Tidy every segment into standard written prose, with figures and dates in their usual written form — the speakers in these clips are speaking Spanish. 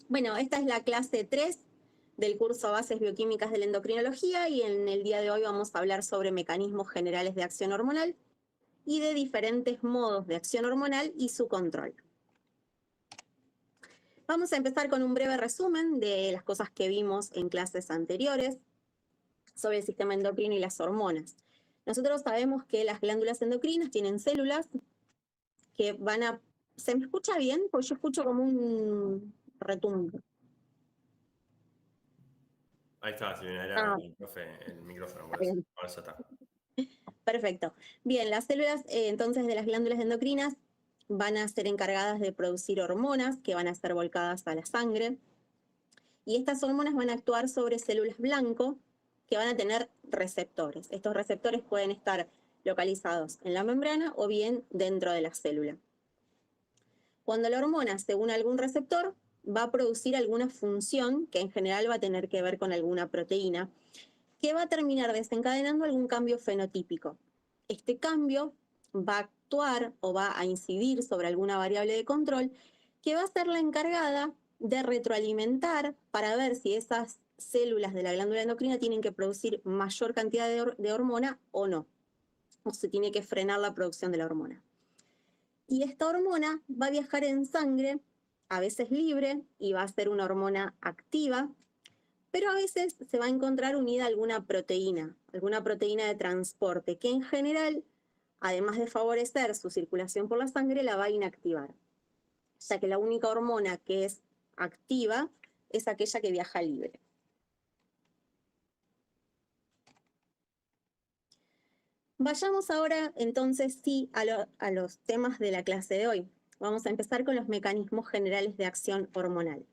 Bueno, esta es la clase 3 del curso Bases Bioquímicas de la Endocrinología y en el día de hoy vamos a hablar sobre mecanismos generales de acción hormonal y de diferentes modos de acción hormonal y su control. Vamos a empezar con un breve resumen de las cosas que vimos en clases anteriores sobre el sistema endocrino y las hormonas. Nosotros sabemos que las glándulas endocrinas tienen células que van a... ¿Se me escucha bien? Porque yo escucho como un retumbo. Ahí está, Silvina, era el micrófono, por eso. Ahora ya está. Perfecto. Bien, las células entonces de las glándulas endocrinas van a ser encargadas de producir hormonas que van a ser volcadas a la sangre. Y estas hormonas van a actuar sobre células blanco que van a tener receptores. Estos receptores pueden estar localizados en la membrana o bien dentro de la célula. Cuando la hormona se une a algún receptor, va a producir alguna función que en general va a tener que ver con alguna proteína, que va a terminar desencadenando algún cambio fenotípico. Este cambio va a actuar o va a incidir sobre alguna variable de control que va a ser la encargada de retroalimentar para ver si esas células de la glándula endocrina tienen que producir mayor cantidad de hormona o no, o se tiene que frenar la producción de la hormona. Y esta hormona va a viajar en sangre, a veces libre, y va a ser una hormona activa, pero a veces se va a encontrar unida a alguna proteína de transporte, que en general, además de favorecer su circulación por la sangre, la va a inactivar, ya que la única hormona que es activa es aquella que viaja libre. Vayamos ahora entonces sí a los temas de la clase de hoy. Vamos a empezar con los mecanismos generales de acción hormonal.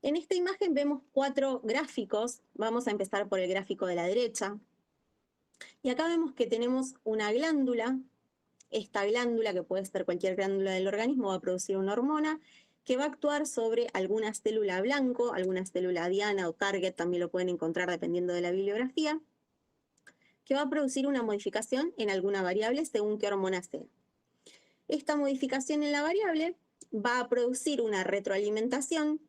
En esta imagen vemos 4 gráficos. Vamos a empezar por el gráfico de la derecha. Y acá vemos que tenemos una glándula. Esta glándula, que puede ser cualquier glándula del organismo, va a producir una hormona que va a actuar sobre alguna célula blanco, alguna célula diana o target, también lo pueden encontrar dependiendo de la bibliografía, que va a producir una modificación en alguna variable según qué hormona sea. Esta modificación en la variable va a producir una retroalimentación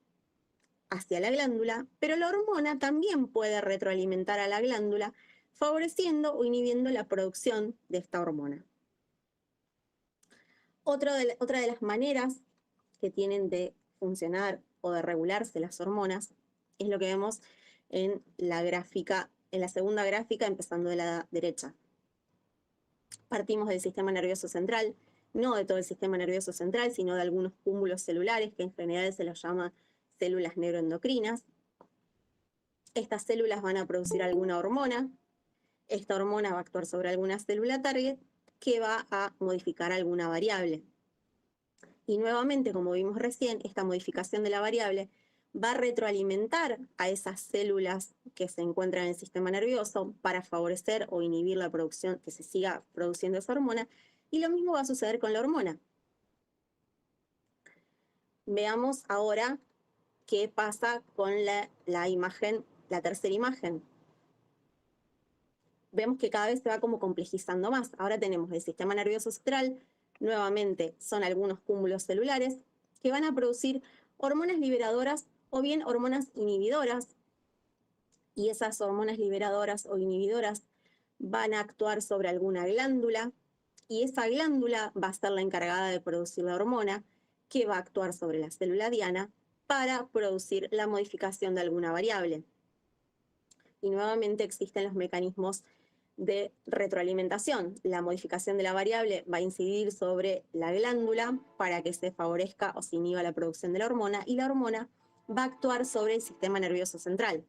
hacia la glándula, pero la hormona también puede retroalimentar a la glándula, favoreciendo o inhibiendo la producción de esta hormona. Otra de las maneras que tienen de funcionar o de regularse las hormonas es lo que vemos en la gráfica, en la segunda gráfica, empezando de la derecha. Partimos del sistema nervioso central, no de todo el sistema nervioso central, sino de algunos cúmulos celulares, que en general se los llama células neuroendocrinas. Estas células van a producir alguna hormona. Esta hormona va a actuar sobre alguna célula target que va a modificar alguna variable. Y nuevamente, como vimos recién, esta modificación de la variable va a retroalimentar a esas células que se encuentran en el sistema nervioso para favorecer o inhibir la producción, que se siga produciendo esa hormona, y lo mismo va a suceder con la hormona. Veamos ahora qué pasa con la imagen, la tercera imagen. Vemos que cada vez se va como complejizando más. Ahora tenemos el sistema nervioso central, nuevamente son algunos cúmulos celulares que van a producir hormonas liberadoras o bien hormonas inhibidoras, y esas hormonas liberadoras o inhibidoras van a actuar sobre alguna glándula, y esa glándula va a ser la encargada de producir la hormona que va a actuar sobre la célula diana para producir la modificación de alguna variable. Y nuevamente existen los mecanismos de retroalimentación. La modificación de la variable va a incidir sobre la glándula para que se favorezca o se inhiba la producción de la hormona, y la hormona va a actuar sobre el sistema nervioso central.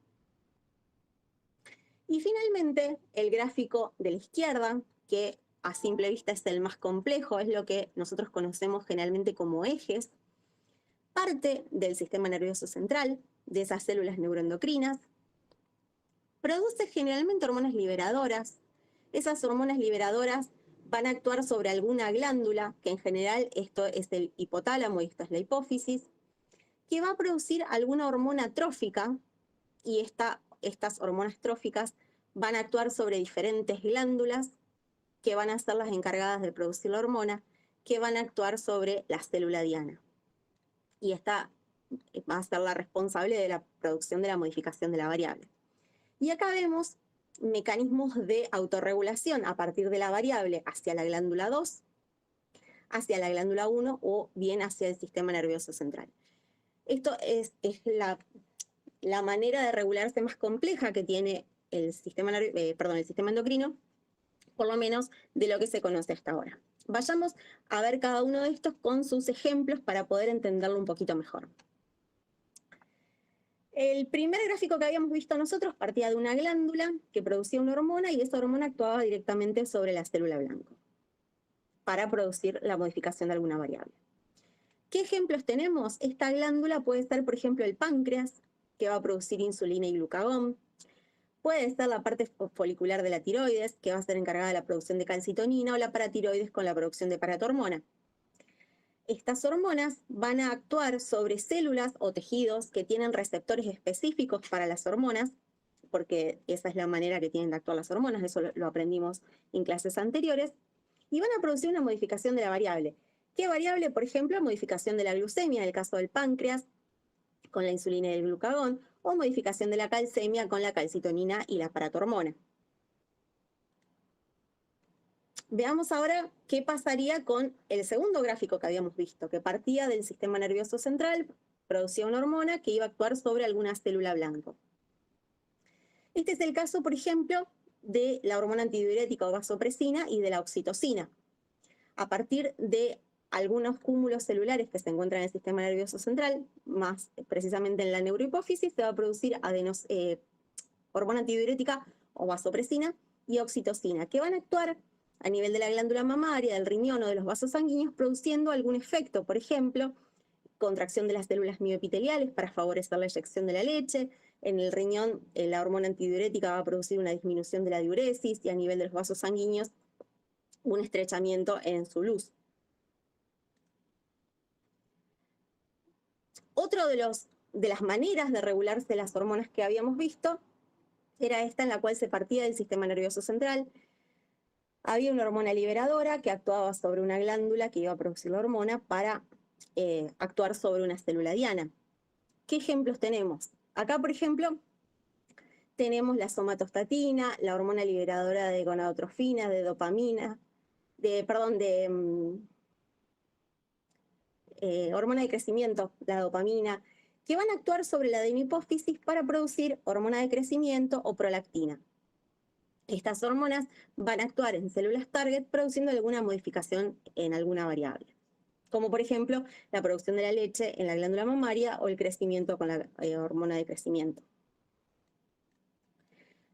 Y finalmente, el gráfico de la izquierda, que a simple vista es el más complejo, es lo que nosotros conocemos generalmente como ejes, parte del sistema nervioso central, de esas células neuroendocrinas, produce generalmente hormonas liberadoras. Esas hormonas liberadoras van a actuar sobre alguna glándula, que en general esto es el hipotálamo y esta es la hipófisis, que va a producir alguna hormona trófica, y estas hormonas tróficas van a actuar sobre diferentes glándulas que van a ser las encargadas de producir la hormona, que van a actuar sobre la célula diana. Y esta va a ser la responsable de la producción de la modificación de la variable. Y acá vemos mecanismos de autorregulación a partir de la variable hacia la glándula 2, hacia la glándula 1 o bien hacia el sistema nervioso central. Esto es la manera de regularse más compleja que tiene el sistema endocrino, por lo menos de lo que se conoce hasta ahora. Vayamos a ver cada uno de estos con sus ejemplos para poder entenderlo un poquito mejor. El primer gráfico que habíamos visto nosotros partía de una glándula que producía una hormona y esa hormona actuaba directamente sobre la célula blanco para producir la modificación de alguna variable. ¿Qué ejemplos tenemos? Esta glándula puede ser, por ejemplo, el páncreas, que va a producir insulina y glucagón. Puede ser la parte folicular de la tiroides, que va a ser encargada de la producción de calcitonina, o la paratiroides con la producción de paratormona. Estas hormonas van a actuar sobre células o tejidos que tienen receptores específicos para las hormonas, porque esa es la manera que tienen de actuar las hormonas, eso lo aprendimos en clases anteriores, y van a producir una modificación de la variable. ¿Qué variable? Por ejemplo, modificación de la glucemia, en el caso del páncreas, con la insulina y el glucagón, o modificación de la calcemia con la calcitonina y la paratormona. Veamos ahora qué pasaría con el segundo gráfico que habíamos visto, que partía del sistema nervioso central, producía una hormona que iba a actuar sobre alguna célula blanco. Este es el caso, por ejemplo, de la hormona antidiurética o vasopresina y de la oxitocina. A partir de algunos cúmulos celulares que se encuentran en el sistema nervioso central, más precisamente en la neurohipófisis, se va a producir hormona antidiurética o vasopresina y oxitocina, que van a actuar a nivel de la glándula mamaria, del riñón o de los vasos sanguíneos, produciendo algún efecto, por ejemplo, contracción de las células mioepiteliales para favorecer la eyección de la leche. En el riñón, la hormona antidiurética va a producir una disminución de la diuresis y a nivel de los vasos sanguíneos, un estrechamiento en su luz. Otro de las maneras de regularse las hormonas que habíamos visto era esta, en la cual se partía del sistema nervioso central. Había una hormona liberadora que actuaba sobre una glándula que iba a producir la hormona para actuar sobre una célula diana. ¿Qué ejemplos tenemos? Acá, por ejemplo, tenemos la somatostatina, la hormona liberadora de gonadotrofina, de dopamina, hormona de crecimiento, la dopamina, que van a actuar sobre la adenohipófisis para producir hormona de crecimiento o prolactina. Estas hormonas van a actuar en células target produciendo alguna modificación en alguna variable, como por ejemplo la producción de la leche en la glándula mamaria o el crecimiento con la hormona de crecimiento.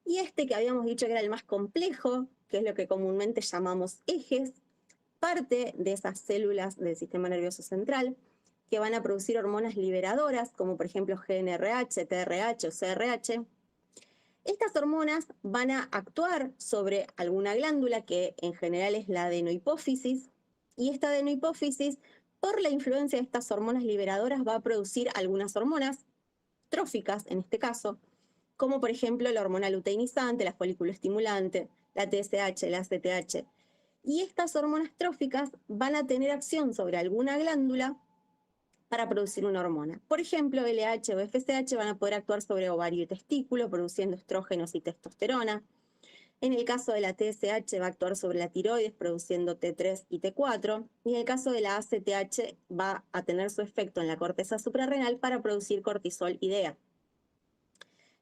Y este que habíamos dicho que era el más complejo, que es lo que comúnmente llamamos ejes, parte de esas células del sistema nervioso central que van a producir hormonas liberadoras, como por ejemplo GnRH, TRH o CRH. Estas hormonas van a actuar sobre alguna glándula que en general es la adenohipófisis, y esta adenohipófisis, por la influencia de estas hormonas liberadoras, va a producir algunas hormonas tróficas, en este caso, como por ejemplo la hormona luteinizante, la folículo estimulante, la TSH, la ACTH. Y estas hormonas tróficas van a tener acción sobre alguna glándula para producir una hormona. Por ejemplo, LH o FSH van a poder actuar sobre ovario y testículo, produciendo estrógenos y testosterona. En el caso de la TSH va a actuar sobre la tiroides, produciendo T3 y T4. Y en el caso de la ACTH va a tener su efecto en la corteza suprarrenal para producir cortisol y DEA.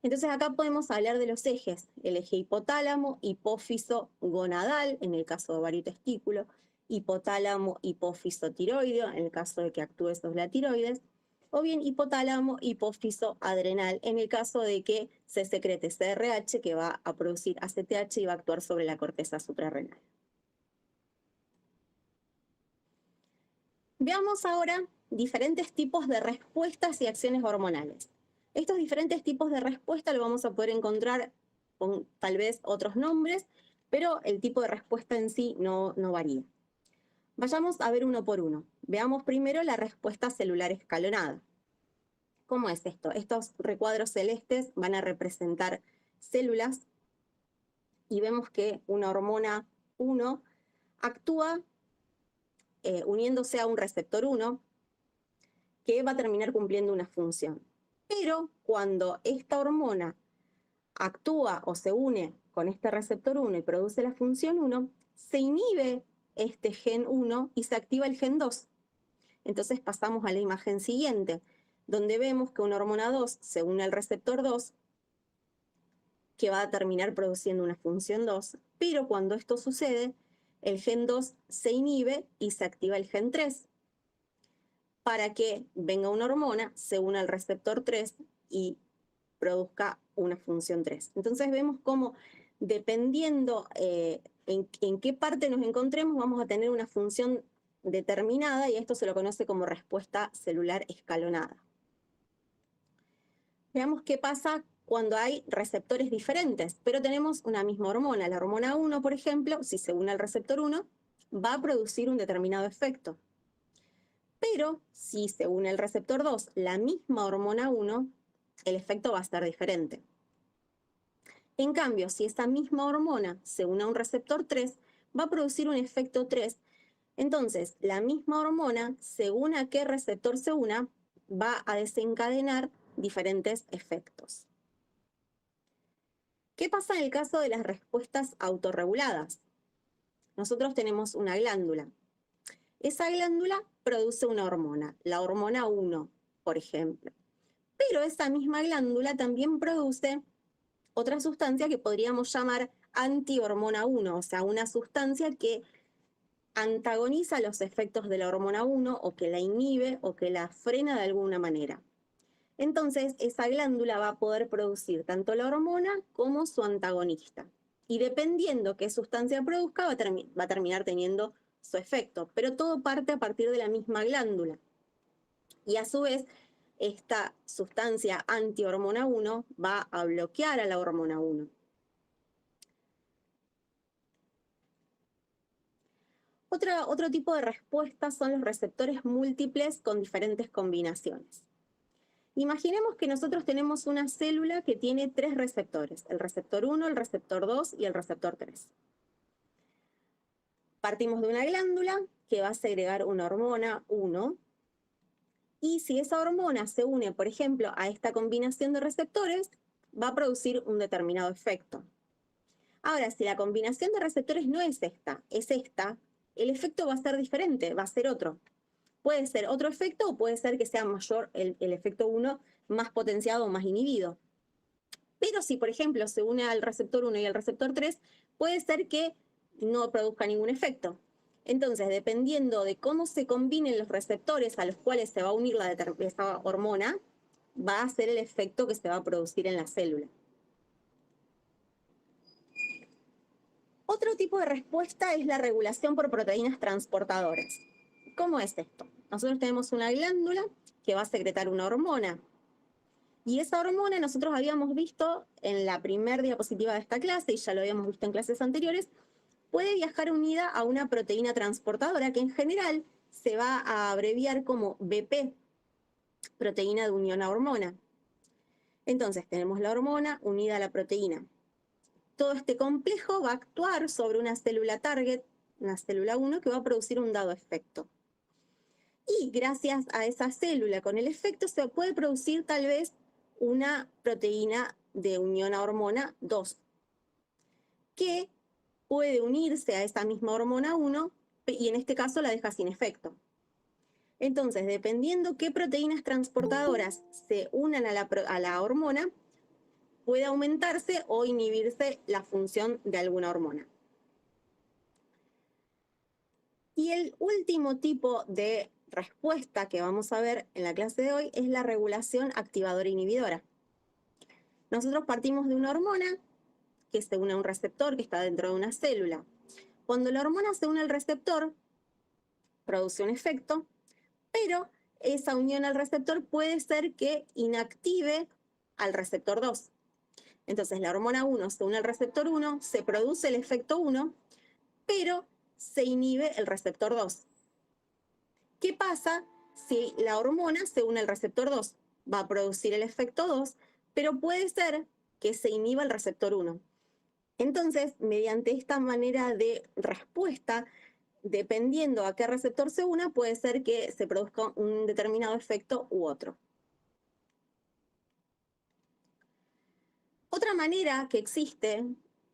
Entonces acá podemos hablar de los ejes, el eje hipotálamo, hipófiso, gonadal, en el caso de ovario y testículo, hipotálamo, hipófiso, tiroideo, en el caso de que actúe sobre la tiroides, o bien hipotálamo, hipófiso, adrenal, en el caso de que se secrete CRH, que va a producir ACTH y va a actuar sobre la corteza suprarrenal. Veamos ahora diferentes tipos de respuestas y acciones hormonales. Estos diferentes tipos de respuesta lo vamos a poder encontrar con tal vez otros nombres, pero el tipo de respuesta en sí no varía. Vayamos a ver uno por uno. Veamos primero la respuesta celular escalonada. ¿Cómo es esto? Estos recuadros celestes van a representar células y vemos que una hormona 1 actúa uniéndose a un receptor 1, que va a terminar cumpliendo una función. Pero cuando esta hormona actúa o se une con este receptor 1 y produce la función 1, se inhibe este gen 1 y se activa el gen 2. Entonces pasamos a la imagen siguiente, donde vemos que una hormona 2 se une al receptor 2, que va a terminar produciendo una función 2, pero cuando esto sucede, el gen 2 se inhibe y se activa el gen 3, para que venga una hormona, se una al receptor 3 y produzca una función 3. Entonces vemos cómo, dependiendo en qué parte nos encontremos, vamos a tener una función determinada, y esto se lo conoce como respuesta celular escalonada. Veamos qué pasa cuando hay receptores diferentes, pero tenemos una misma hormona. La hormona 1, por ejemplo, si se une al receptor 1, va a producir un determinado efecto. Pero si se une al receptor 2, la misma hormona 1, el efecto va a ser diferente. En cambio, si esa misma hormona se une a un receptor 3, va a producir un efecto 3. Entonces, la misma hormona, según a qué receptor se una, va a desencadenar diferentes efectos. ¿Qué pasa en el caso de las respuestas autorreguladas? Nosotros tenemos una glándula. Esa glándula produce una hormona, la hormona 1, por ejemplo. Pero esa misma glándula también produce otra sustancia que podríamos llamar antihormona 1, o sea, una sustancia que antagoniza los efectos de la hormona 1 o que la inhibe o que la frena de alguna manera. Entonces, esa glándula va a poder producir tanto la hormona como su antagonista. Y dependiendo qué sustancia produzca, va a terminar teniendo su efecto. Pero todo parte a partir de la misma glándula. Y a su vez, esta sustancia antihormona 1 va a bloquear a la hormona 1. Otro tipo de respuestas son los receptores múltiples con diferentes combinaciones. Imaginemos que nosotros tenemos una célula que tiene 3 receptores, el receptor 1, el receptor 2 y el receptor 3. Partimos de una glándula que va a segregar una hormona 1, y si esa hormona se une, por ejemplo, a esta combinación de receptores, va a producir un determinado efecto. Ahora, si la combinación de receptores no es esta, es esta, el efecto va a ser diferente, va a ser otro. Puede ser otro efecto o puede ser que sea mayor el efecto 1, más potenciado o más inhibido. Pero si, por ejemplo, se une al receptor 1 y al receptor 3, puede ser que no produzca ningún efecto. Entonces, dependiendo de cómo se combinen los receptores a los cuales se va a unir esa hormona, va a ser el efecto que se va a producir en la célula. Otro tipo de respuesta es la regulación por proteínas transportadoras. ¿Cómo es esto? Nosotros tenemos una glándula que va a secretar una hormona. Y esa hormona nosotros habíamos visto en la primera diapositiva de esta clase, y ya lo habíamos visto en clases anteriores, puede viajar unida a una proteína transportadora que en general se va a abreviar como BP, proteína de unión a hormona. Entonces tenemos la hormona unida a la proteína. Todo este complejo va a actuar sobre una célula target, una célula 1, que va a producir un dado efecto. Y gracias a esa célula con el efecto se puede producir tal vez una proteína de unión a hormona 2, que puede unirse a esa misma hormona 1 y en este caso la deja sin efecto. Entonces, dependiendo qué proteínas transportadoras se unan a la hormona, puede aumentarse o inhibirse la función de alguna hormona. Y el último tipo de respuesta que vamos a ver en la clase de hoy es la regulación activadora-inhibidora. Nosotros partimos de una hormona que se une a un receptor que está dentro de una célula. Cuando la hormona se une al receptor, produce un efecto, pero esa unión al receptor puede ser que inactive al receptor 2. Entonces la hormona 1 se une al receptor 1, se produce el efecto 1, pero se inhibe el receptor 2. ¿Qué pasa si la hormona se une al receptor 2? Va a producir el efecto 2, pero puede ser que se inhiba el receptor 1. Entonces, mediante esta manera de respuesta, dependiendo a qué receptor se una, puede ser que se produzca un determinado efecto u otro. Otra manera que existe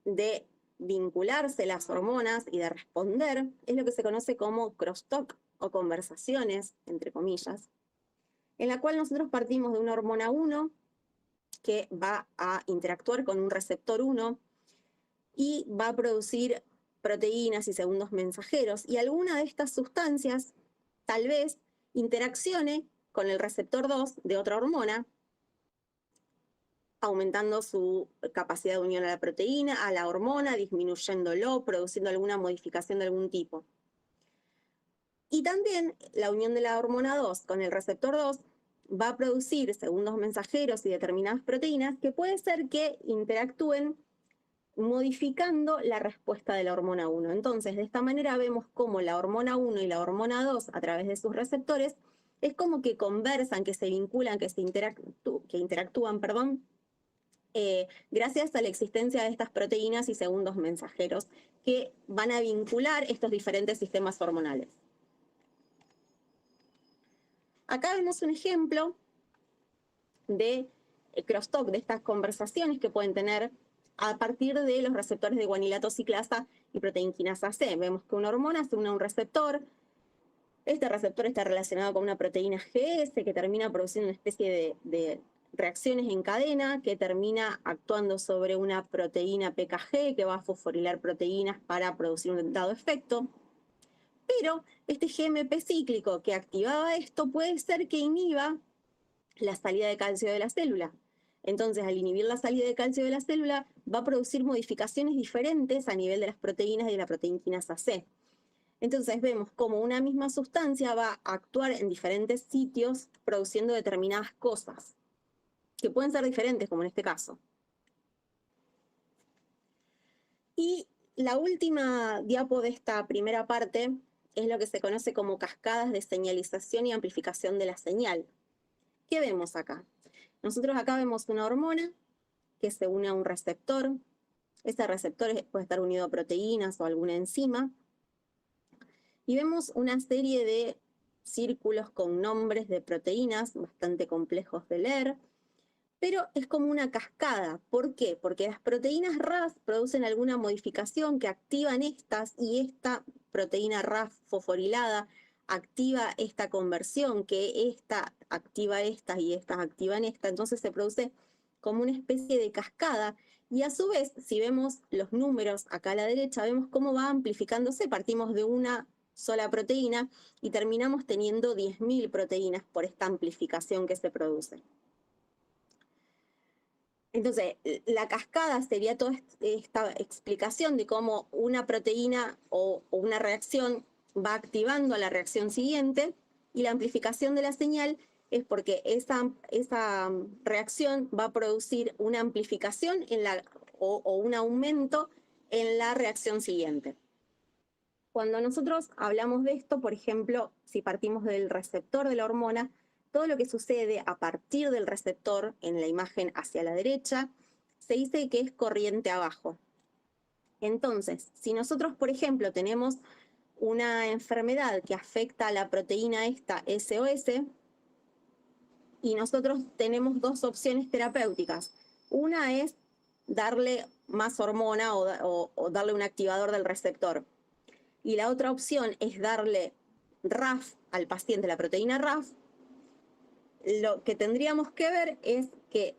de vincularse las hormonas y de responder es lo que se conoce como crosstalk o conversaciones, entre comillas, en la cual nosotros partimos de una hormona 1 que va a interactuar con un receptor 1 y va a producir proteínas y segundos mensajeros, y alguna de estas sustancias tal vez interaccione con el receptor 2 de otra hormona, aumentando su capacidad de unión a la proteína, a la hormona, disminuyéndolo, produciendo alguna modificación de algún tipo. Y también la unión de la hormona 2 con el receptor 2 va a producir segundos mensajeros y determinadas proteínas que puede ser que interactúen modificando la respuesta de la hormona 1. Entonces, de esta manera vemos cómo la hormona 1 y la hormona 2, a través de sus receptores, es como que conversan, que se vinculan, que interactúan, gracias a la existencia de estas proteínas y segundos mensajeros que van a vincular estos diferentes sistemas hormonales. Acá vemos un ejemplo de crosstalk, de estas conversaciones que pueden tener a partir de los receptores de guanilato ciclasa y proteína quinasa C. Vemos que una hormona se une a un receptor. Este receptor está relacionado con una proteína GS que termina produciendo una especie de reacciones en cadena que termina actuando sobre una proteína PKG que va a fosforilar proteínas para producir un dado efecto. Pero este GMP cíclico que activaba esto puede ser que inhiba la salida de calcio de la célula. Entonces, al inhibir la salida de calcio de la célula, va a producir modificaciones diferentes a nivel de las proteínas y de la proteína quinasa C. Entonces, vemos cómo una misma sustancia va a actuar en diferentes sitios produciendo determinadas cosas, que pueden ser diferentes, como en este caso. Y la última diapo de esta primera parte es lo que se conoce como cascadas de señalización y amplificación de la señal. ¿Qué vemos acá? Nosotros acá vemos una hormona que se une a un receptor. Ese receptor puede estar unido a proteínas o alguna enzima. Y vemos una serie de círculos con nombres de proteínas bastante complejos de leer, pero es como una cascada. ¿Por qué? Porque las proteínas RAS producen alguna modificación que activan estas, y esta proteína RAS fosforilada activa esta conversión, que esta activa estas y estas activan esta. Entonces se produce como una especie de cascada, y a su vez, si vemos los números acá a la derecha, vemos cómo va amplificándose. Partimos de una sola proteína y terminamos teniendo 10.000 proteínas por esta amplificación que se produce. Entonces, la cascada sería toda esta explicación de cómo una proteína o una reacción va activando a la reacción siguiente, y la amplificación de la señal es porque esa reacción va a producir una amplificación o un aumento en la reacción siguiente. Cuando nosotros hablamos de esto, por ejemplo, si partimos del receptor de la hormona, todo lo que sucede a partir del receptor en la imagen hacia la derecha se dice que es corriente abajo. Entonces, si nosotros, por ejemplo, tenemos una enfermedad que afecta a la proteína esta SOS, y nosotros tenemos dos opciones terapéuticas. Una es darle más hormona o darle un activador del receptor. Y la otra opción es darle RAF al paciente, la proteína RAF. Lo que tendríamos que ver es que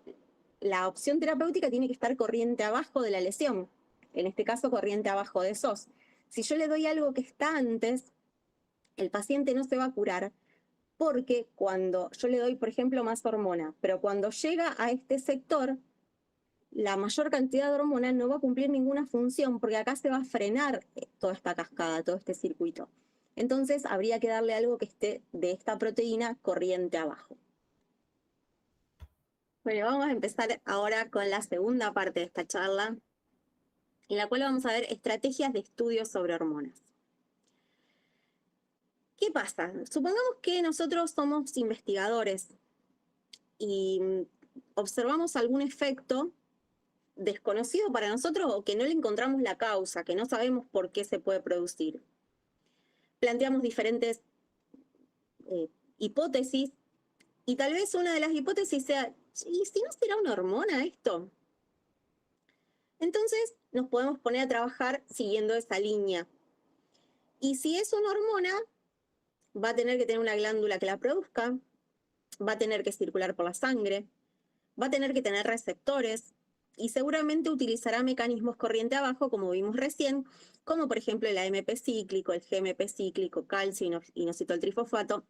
la opción terapéutica tiene que estar corriente abajo de la lesión, en este caso corriente abajo de SOS. Si yo le doy algo que está antes, el paciente no se va a curar, porque cuando yo le doy, por ejemplo, más hormona, pero cuando llega a este sector, la mayor cantidad de hormona no va a cumplir ninguna función, porque acá se va a frenar toda esta cascada, todo este circuito. Entonces habría que darle algo que esté de esta proteína corriente abajo. Bueno, vamos a empezar ahora con la segunda parte de esta charla, en la cual vamos a ver estrategias de estudio sobre hormonas. ¿Qué pasa? Supongamos que nosotros somos investigadores y observamos algún efecto desconocido para nosotros, o que no le encontramos la causa, que no sabemos por qué se puede producir. planteamos diferentes hipótesis, y tal vez una de las hipótesis sea, ¿y si no será una hormona esto? Entonces nos podemos poner a trabajar siguiendo esa línea. Y si es una hormona, va a tener que tener una glándula que la produzca, va a tener que circular por la sangre, va a tener que tener receptores y seguramente utilizará mecanismos corriente abajo, como vimos recién, como por ejemplo el AMP cíclico, el GMP cíclico, calcio, inositol trifosfato,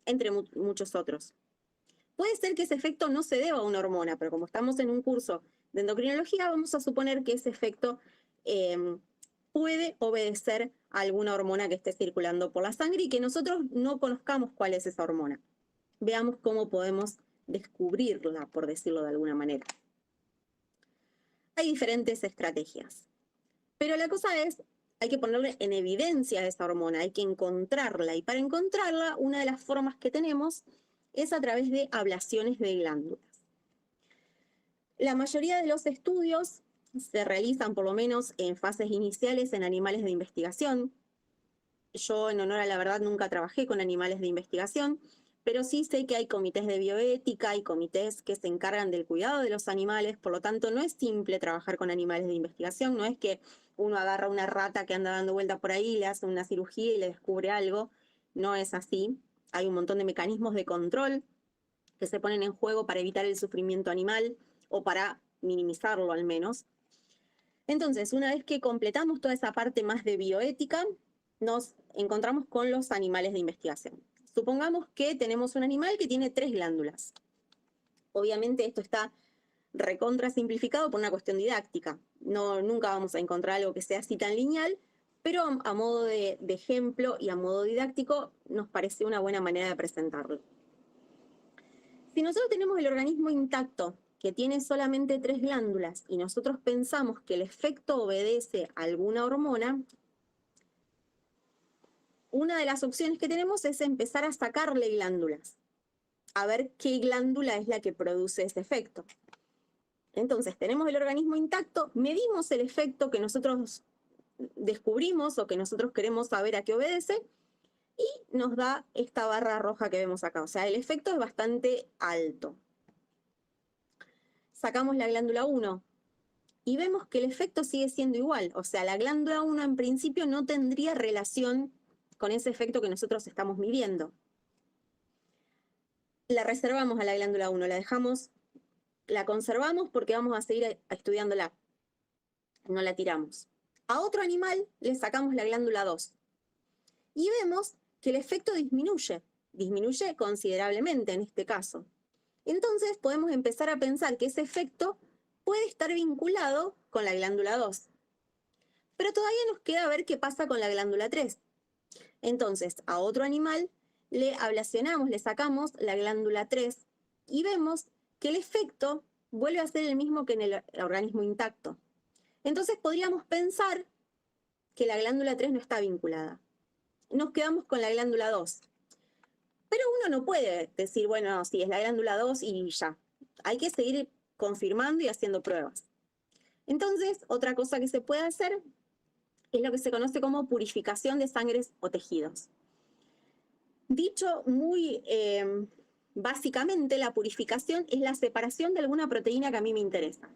entre muchos otros. Puede ser que ese efecto no se deba a una hormona, pero como estamos en un curso de endocrinología, vamos a suponer que ese efecto puede obedecer a alguna hormona que esté circulando por la sangre y que nosotros no conozcamos cuál es esa hormona. Veamos cómo podemos descubrirla, por decirlo de alguna manera. Hay diferentes estrategias, pero la cosa es, hay que ponerle en evidencia a esa hormona, hay que encontrarla, y para encontrarla, una de las formas que tenemos es a través de ablaciones de glándulas. La mayoría de los estudios se realizan, por lo menos en fases iniciales, en animales de investigación. Yo, en honor a la verdad, nunca trabajé con animales de investigación, pero sí sé que hay comités de bioética, hay comités que se encargan del cuidado de los animales, por lo tanto no es simple trabajar con animales de investigación, no es que uno agarra una rata que anda dando vuelta por ahí, le hace una cirugía y le descubre algo, no es así. Hay un montón de mecanismos de control que se ponen en juego para evitar el sufrimiento animal o para minimizarlo al menos. Entonces, una vez que completamos toda esa parte más de bioética, nos encontramos con los animales de investigación. Supongamos que tenemos un animal que tiene 3 glándulas. Obviamente esto está recontra simplificado por una cuestión didáctica. Nunca vamos a encontrar algo que sea así tan lineal, pero a modo de ejemplo y a modo didáctico nos parece una buena manera de presentarlo. Si nosotros tenemos el organismo intacto, que tiene solamente 3 glándulas, y nosotros pensamos que el efecto obedece a alguna hormona, una de las opciones que tenemos es empezar a sacarle glándulas, a ver qué glándula es la que produce ese efecto. Entonces, tenemos el organismo intacto, medimos el efecto que nosotros descubrimos o que nosotros queremos saber a qué obedece, y nos da esta barra roja que vemos acá. O sea, el efecto es bastante alto. Sacamos la glándula 1 y vemos que el efecto sigue siendo igual. O sea, la glándula 1 en principio no tendría relación con ese efecto que nosotros estamos midiendo. La reservamos a la glándula 1, la dejamos, la conservamos porque vamos a seguir estudiándola. No la tiramos. A otro animal le sacamos la glándula 2 y vemos que el efecto disminuye considerablemente en este caso. Entonces podemos empezar a pensar que ese efecto puede estar vinculado con la glándula 2. Pero todavía nos queda ver qué pasa con la glándula 3. Entonces, a otro animal le ablacionamos, le sacamos la glándula 3 y vemos que el efecto vuelve a ser el mismo que en el organismo intacto. Entonces podríamos pensar que la glándula 3 no está vinculada. Nos quedamos con la glándula 2. Pero uno no puede decir, bueno, sí, es la glándula 2 y ya. Hay que seguir confirmando y haciendo pruebas. Entonces, otra cosa que se puede hacer es lo que se conoce como purificación de sangres o tejidos. Dicho muy básicamente, la purificación es la separación de alguna proteína que a mí me interesa.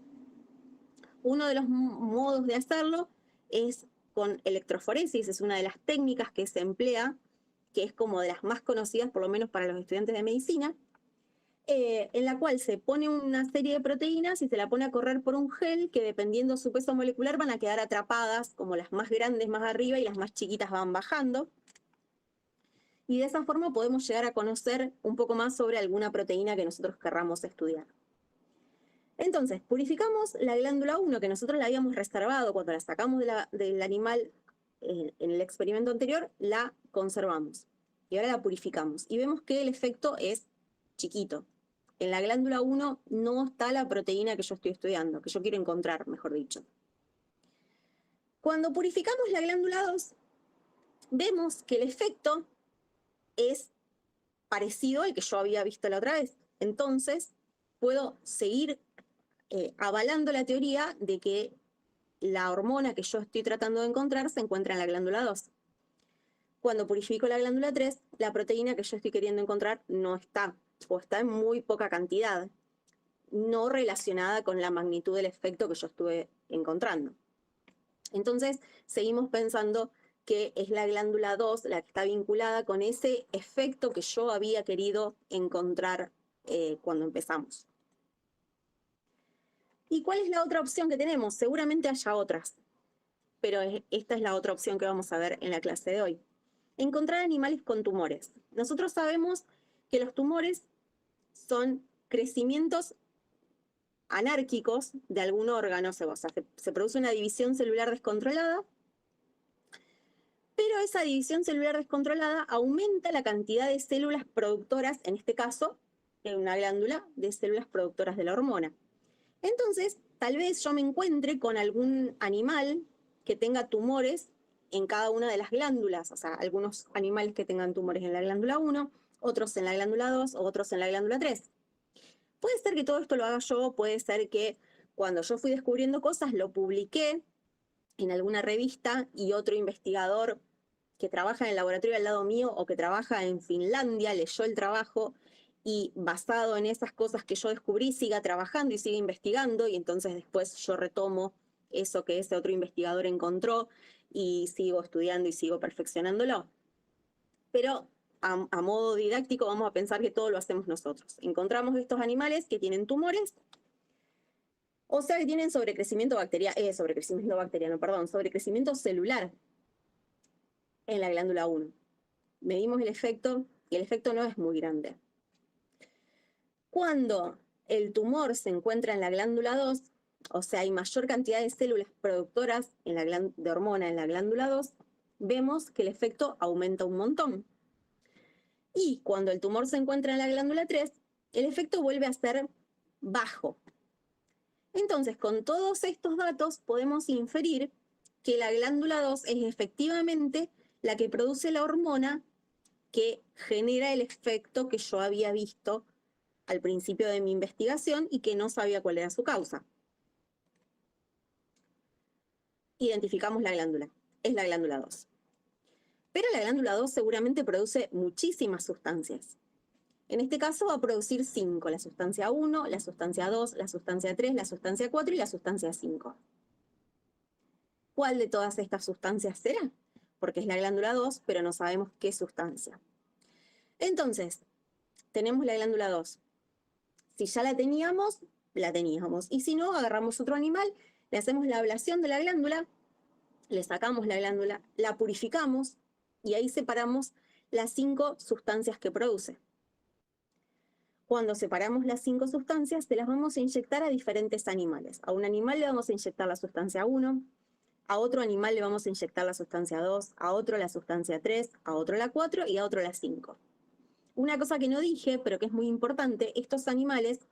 Uno de los modos de hacerlo es con electroforesis, es una de las técnicas que se emplea, que es como de las más conocidas, por lo menos para los estudiantes de medicina, en la cual se pone una serie de proteínas y se la pone a correr por un gel que, dependiendo su peso molecular, van a quedar atrapadas, como las más grandes más arriba y las más chiquitas van bajando. Y de esa forma podemos llegar a conocer un poco más sobre alguna proteína que nosotros querramos estudiar. Entonces, purificamos la glándula 1, que nosotros la habíamos reservado cuando la sacamos del animal en el experimento anterior, la conservamos. Y ahora la purificamos. Y vemos que el efecto es chiquito. En la glándula 1 no está la proteína que yo estoy estudiando, que yo quiero encontrar, mejor dicho. Cuando purificamos la glándula 2, vemos que el efecto es parecido al que yo había visto la otra vez. Entonces, puedo seguir avalando la teoría de que la hormona que yo estoy tratando de encontrar se encuentra en la glándula 2. Cuando purifico la glándula 3, la proteína que yo estoy queriendo encontrar no está, o está en muy poca cantidad, no relacionada con la magnitud del efecto que yo estuve encontrando. Entonces, seguimos pensando que es la glándula 2 la que está vinculada con ese efecto que yo había querido encontrar cuando empezamos. ¿Y cuál es la otra opción que tenemos? Seguramente haya otras, pero esta es la otra opción que vamos a ver en la clase de hoy. Encontrar animales con tumores. Nosotros sabemos que los tumores son crecimientos anárquicos de algún órgano, o sea, se produce una división celular descontrolada, pero esa división celular descontrolada aumenta la cantidad de células productoras, en este caso, en una glándula de células productoras de la hormona. Entonces, tal vez yo me encuentre con algún animal que tenga tumores en cada una de las glándulas, o sea, algunos animales que tengan tumores en la glándula 1, otros en la glándula 2 o otros en la glándula 3. Puede ser que todo esto lo haga yo, puede ser que cuando yo fui descubriendo cosas lo publiqué en alguna revista y otro investigador que trabaja en el laboratorio al lado mío o que trabaja en Finlandia leyó el trabajo y basado en esas cosas que yo descubrí siga trabajando y siga investigando y entonces después yo retomo eso que ese otro investigador encontró y sigo estudiando y sigo perfeccionándolo. Pero a modo didáctico vamos a pensar que todo lo hacemos nosotros. Encontramos estos animales que tienen tumores, o sea que tienen sobrecrecimiento celular en la glándula 1. Medimos el efecto y el efecto no es muy grande. Cuando el tumor se encuentra en la glándula 2, o sea, hay mayor cantidad de células productoras de hormona en la glándula 2, vemos que el efecto aumenta un montón. Y cuando el tumor se encuentra en la glándula 3, el efecto vuelve a ser bajo. Entonces, con todos estos datos podemos inferir que la glándula 2 es efectivamente la que produce la hormona que genera el efecto que yo había visto al principio de mi investigación y que no sabía cuál era su causa. Identificamos la glándula, es la glándula 2. Pero la glándula 2 seguramente produce muchísimas sustancias. En este caso va a producir 5, la sustancia 1, la sustancia 2, la sustancia 3, la sustancia 4 y la sustancia 5. ¿Cuál de todas estas sustancias será? Porque es la glándula 2, pero no sabemos qué sustancia. Entonces, tenemos la glándula 2. Si ya la teníamos, la teníamos. Y si no, agarramos otro animal, le hacemos la ablación de la glándula, le sacamos la glándula, la purificamos y ahí separamos las 5 sustancias que produce. Cuando separamos las 5 sustancias, se las vamos a inyectar a diferentes animales. A un animal le vamos a inyectar la sustancia 1, a otro animal le vamos a inyectar la sustancia 2, a otro la sustancia 3, a otro la 4 y a otro la 5. Una cosa que no dije, pero que es muy importante, estos animales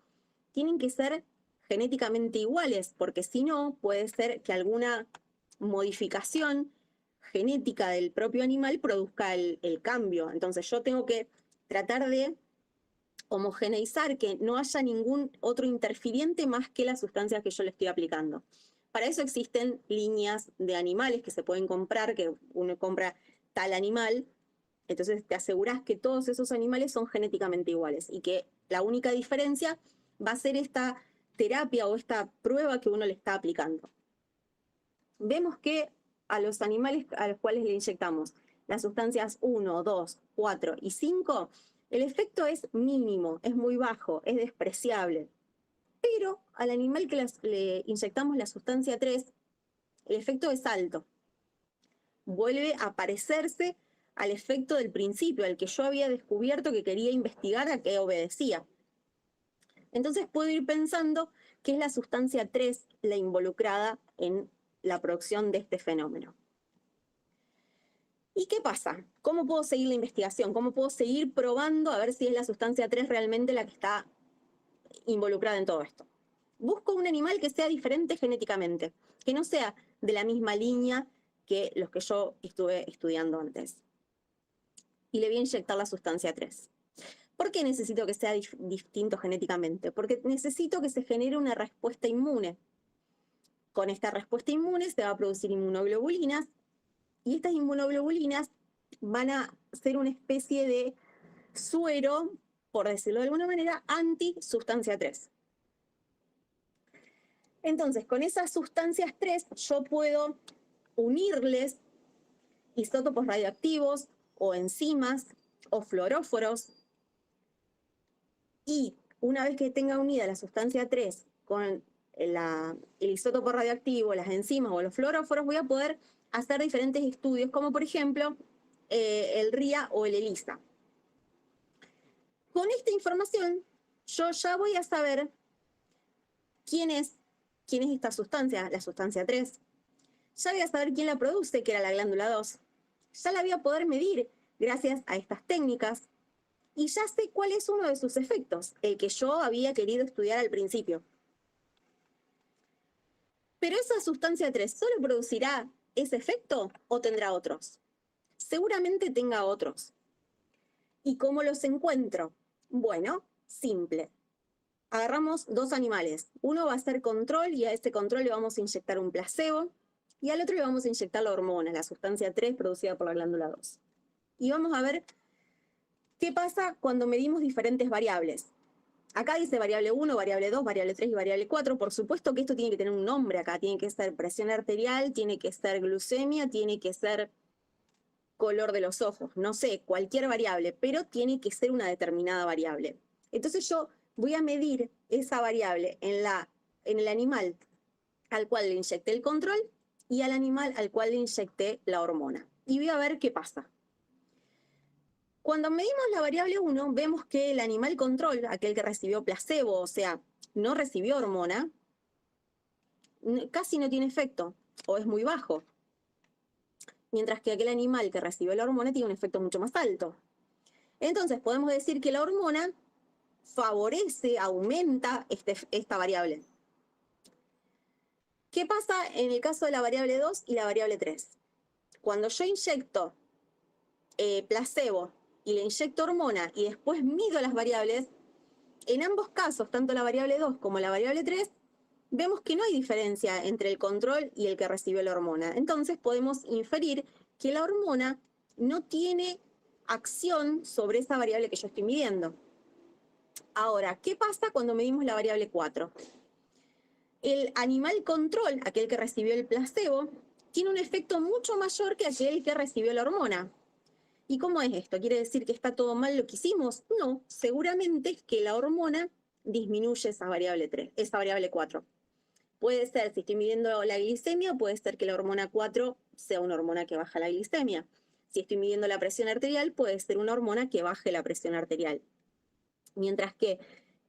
tienen que ser genéticamente iguales, porque si no, puede ser que alguna modificación genética del propio animal produzca el cambio. Entonces yo tengo que tratar de homogeneizar, que no haya ningún otro interfiriente más que la sustancia que yo le estoy aplicando. Para eso existen líneas de animales que se pueden comprar, que uno compra tal animal, entonces te aseguras que todos esos animales son genéticamente iguales y que la única diferencia va a ser esta terapia o esta prueba que uno le está aplicando. Vemos que a los animales a los cuales le inyectamos las sustancias 1, 2, 4 y 5, el efecto es mínimo, es muy bajo, es despreciable. Pero al animal que le inyectamos la sustancia 3, el efecto es alto. Vuelve a parecerse al efecto del principio, al que yo había descubierto que quería investigar, a qué obedecía. Entonces puedo ir pensando que es la sustancia 3 la involucrada en la producción de este fenómeno. ¿Y qué pasa? ¿Cómo puedo seguir la investigación? ¿Cómo puedo seguir probando a ver si es la sustancia 3 realmente la que está involucrada en todo esto? Busco un animal que sea diferente genéticamente, que no sea de la misma línea que los que yo estuve estudiando antes. Y le voy a inyectar la sustancia 3. ¿Por qué necesito que sea distinto genéticamente? Porque necesito que se genere una respuesta inmune. Con esta respuesta inmune se va a producir inmunoglobulinas, y estas inmunoglobulinas van a ser una especie de suero, por decirlo de alguna manera, anti-sustancia 3. Entonces, con esas sustancias 3 yo puedo unirles isótopos radioactivos o enzimas o fluoróforos, y una vez que tenga unida la sustancia 3 con el isótopo radioactivo, las enzimas o los fluoróforos, voy a poder hacer diferentes estudios, como por ejemplo el RIA o el ELISA. Con esta información, yo ya voy a saber quién es esta sustancia, la sustancia 3. Ya voy a saber quién la produce, que era la glándula 2. Ya la voy a poder medir gracias a estas técnicas. Y ya sé cuál es uno de sus efectos, el que yo había querido estudiar al principio. Pero esa sustancia 3, ¿solo producirá ese efecto o tendrá otros? Seguramente tenga otros. ¿Y cómo los encuentro? Bueno, simple. Agarramos dos animales. Uno va a ser control y a ese control le vamos a inyectar un placebo, y al otro le vamos a inyectar la hormona, la sustancia 3 producida por la glándula 2. Y vamos a ver qué pasa cuando medimos diferentes variables. Acá dice variable 1, variable 2, variable 3 y variable 4. Por supuesto que esto tiene que tener un nombre acá. Tiene que ser presión arterial, tiene que ser glucemia, tiene que ser color de los ojos. No sé, cualquier variable, pero tiene que ser una determinada variable. Entonces yo voy a medir esa variable en el animal al cual le inyecté el control y al animal al cual le inyecté la hormona. Y voy a ver qué pasa. Cuando medimos la variable 1, vemos que el animal control, aquel que recibió placebo, o sea, no recibió hormona, casi no tiene efecto, o es muy bajo. Mientras que aquel animal que recibió la hormona tiene un efecto mucho más alto. Entonces podemos decir que la hormona favorece, aumenta esta variable. ¿Qué pasa en el caso de la variable 2 y la variable 3? Cuando yo inyecto placebo y le inyecto hormona y después mido las variables, en ambos casos, tanto la variable 2 como la variable 3, vemos que no hay diferencia entre el control y el que recibió la hormona. Entonces podemos inferir que la hormona no tiene acción sobre esa variable que yo estoy midiendo. Ahora, ¿qué pasa cuando medimos la variable 4? El animal control, aquel que recibió el placebo, tiene un efecto mucho mayor que aquel que recibió la hormona. ¿Y cómo es esto? ¿Quiere decir que está todo mal lo que hicimos? No, seguramente es que la hormona disminuye esa variable 3, esa variable 4. Puede ser, si estoy midiendo la glicemia, puede ser que la hormona 4 sea una hormona que baja la glicemia. Si estoy midiendo la presión arterial, puede ser una hormona que baje la presión arterial. Mientras que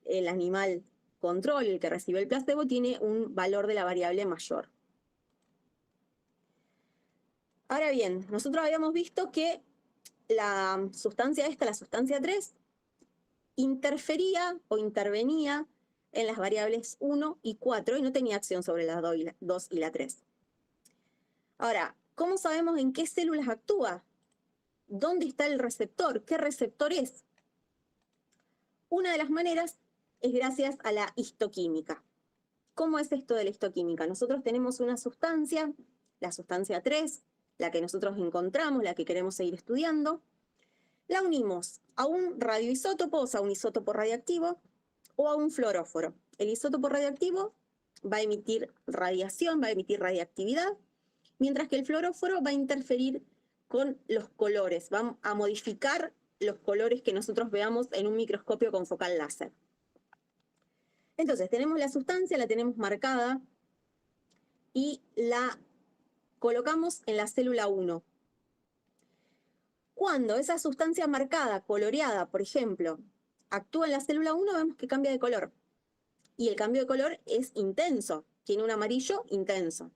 el animal control, el que recibió el placebo, tiene un valor de la variable mayor. Ahora bien, nosotros habíamos visto que la sustancia esta, la sustancia 3, interfería o intervenía en las variables 1 y 4 y no tenía acción sobre las 2 y la 3. Ahora, ¿cómo sabemos en qué células actúa? ¿Dónde está el receptor? ¿Qué receptor es? Una de las maneras es gracias a la histoquímica. ¿Cómo es esto de la histoquímica? Nosotros tenemos una sustancia, la sustancia 3, la que nosotros encontramos, la que queremos seguir estudiando. La unimos a un radioisótopo, o sea, a un isótopo radiactivo, o a un fluoróforo. El isótopo radiactivo va a emitir radiación, va a emitir radiactividad, mientras que el fluoróforo va a interferir con los colores, va a modificar los colores que nosotros veamos en un microscopio con focal láser. Entonces, tenemos la sustancia, la tenemos marcada y la colocamos en la célula 1. Cuando esa sustancia marcada, coloreada, por ejemplo, actúa en la célula 1, vemos que cambia de color. Y el cambio de color es intenso, tiene un amarillo intenso.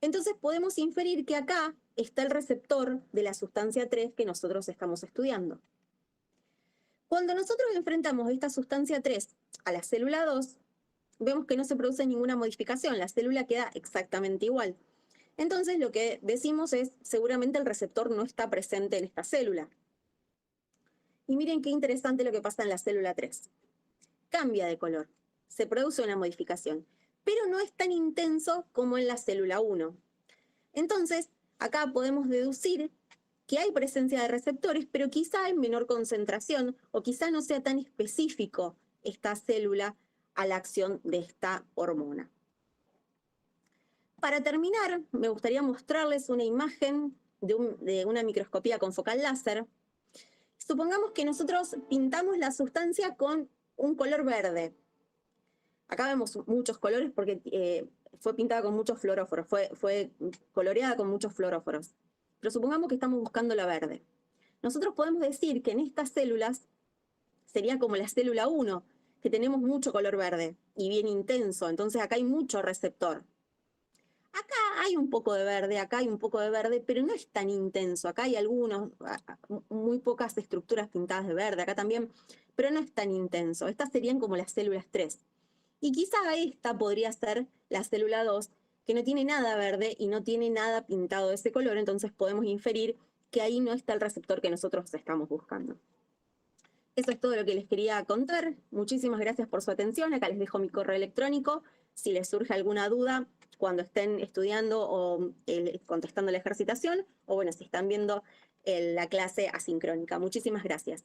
Entonces podemos inferir que acá está el receptor de la sustancia 3 que nosotros estamos estudiando. Cuando nosotros enfrentamos esta sustancia 3 a la célula 2, vemos que no se produce ninguna modificación, la célula queda exactamente igual. Entonces lo que decimos es, seguramente el receptor no está presente en esta célula. Y miren qué interesante lo que pasa en la célula 3. Cambia de color, se produce una modificación, pero no es tan intenso como en la célula 1. Entonces, acá podemos deducir que hay presencia de receptores, pero quizá en menor concentración o quizá no sea tan específico esta célula a la acción de esta hormona. Para terminar, me gustaría mostrarles una imagen de una microscopía con focal láser. Supongamos que nosotros pintamos la sustancia con un color verde. Acá vemos muchos colores porque fue pintada con muchos fluoróforos, fue coloreada con muchos fluoróforos. Pero supongamos que estamos buscando la verde. Nosotros podemos decir que en estas células sería como la célula 1, que tenemos mucho color verde y bien intenso, entonces acá hay mucho receptor. Acá hay un poco de verde, acá hay un poco de verde, pero no es tan intenso. Acá hay muy pocas estructuras pintadas de verde, acá también, pero no es tan intenso. Estas serían como las células 3. Y quizá esta podría ser la célula 2, que no tiene nada verde y no tiene nada pintado de ese color, entonces podemos inferir que ahí no está el receptor que nosotros estamos buscando. Eso es todo lo que les quería contar. Muchísimas gracias por su atención. Acá les dejo mi correo electrónico. Si les surge alguna duda cuando estén estudiando o contestando la ejercitación, o bueno, si están viendo la clase asincrónica. Muchísimas gracias.